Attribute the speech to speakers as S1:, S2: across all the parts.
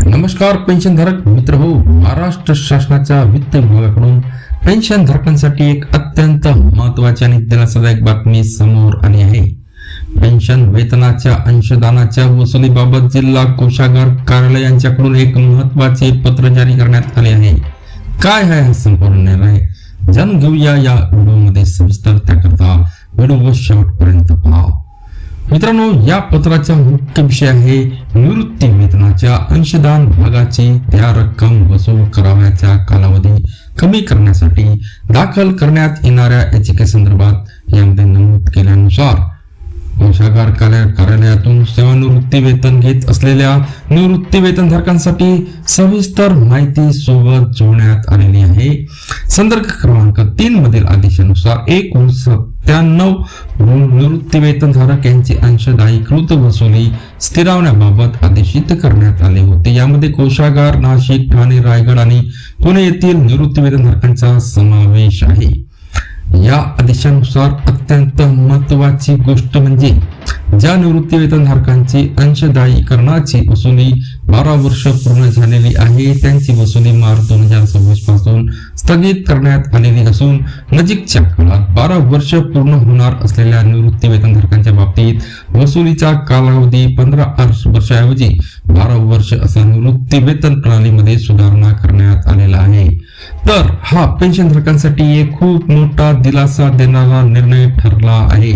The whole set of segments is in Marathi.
S1: नमस्कार पेन्शनधारक मित्र हो, महाराष्ट्र शासनाच्या वित्त विभागाकडून पेन्शनधारकांसाठी एक अत्यंत महत्त्वाची आणि दिलासादायक बातमी समोर आली आहे। पेन्शन वेतनाच्या अंशदानाच्या वसुलीबाबत जिल्हा कोषागार कार्यालय यांच्याकडून एक महत्त्वाचे पत्र जारी करण्यात आले आहे। काय आहे हा संपूर्ण निर्णय जाणून घेऊया या व्हिडिओमध्ये सविस्तर। त्याकरता व्हिडिओ शेवटपर्यंत पहा। मित्रांनो, या पत्राचा मुख्य विषय आहे निवृत्ती वेतनाच्या अंशदान भागाची त्या रक्कम वसूल करावयाचा कालावधी कमी करण्यासाठी दाखल करण्यात येणाऱ्या याचिकेसंदर्भात यामध्ये नमूद केल्यानुसार कोषागार कार्यालयातून सेवानिवृत्ती वेतन घेत असलेल्या निवृत्ती वेतनधारकांसाठी सविस्तर माहिती सोबत जोडण्यात आलेली आहे। संदर्भ क्रमांक 3 मधील आदेशानुसार 1/97 निवृत्ती वेतनधारक यांची अंशदायीकृत वसुली स्थिरावण्याबाबत आदेशित करण्यात आले होते। यामध्ये कोषागार, नाशिक, ठाणे, रायगड आणि पुणे येथील निवृत्ती वेतनधारकांचा समावेश आहे। या आदेशानुसार अत्यंत महत्त्वाची गोष्ट म्हणजे ज्या निवृत्ती वेतनधारकांची अंशदायीकरणाची वसुली 12 वर्ष पूर्ण झालेली आहे त्यांची वसुली मार्च 2026 पासून स्थगित करण्यात आलेली असून नजीकच्या काळात 12 वर्ष पूर्ण होणार असलेल्या निवृत्ती वेतनधारकांच्या बाबतीत वसुलीचा कालावधी 15 वर्षाऐवजी 12 वर्ष असा निवृत्ती वेतन प्रणालीमध्ये सुधारणा करण्यात आलेला आहे। तर हा पेन्शनधारकांसाठी एक खूप मोठा दिलासा देणारा निर्णय ठरला आहे।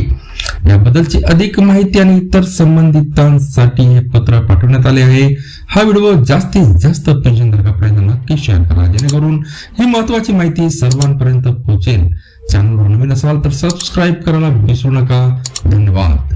S1: याबद्दलची अधिक माहिती आणि इतर संबंधितांसाठी हे पत्र पाठवण्यात आले आहे। हा व्हिडिओ जास्तीत जास्त पेन्शनधारकांपर्यंत नक्की शेअर करा जेणेकरून ही महत्त्वाची माहिती सर्वांपर्यंत पोहोचेल। चॅनलवर नवीन असाल तर सबस्क्राईब करायला विसरू नका। धन्यवाद।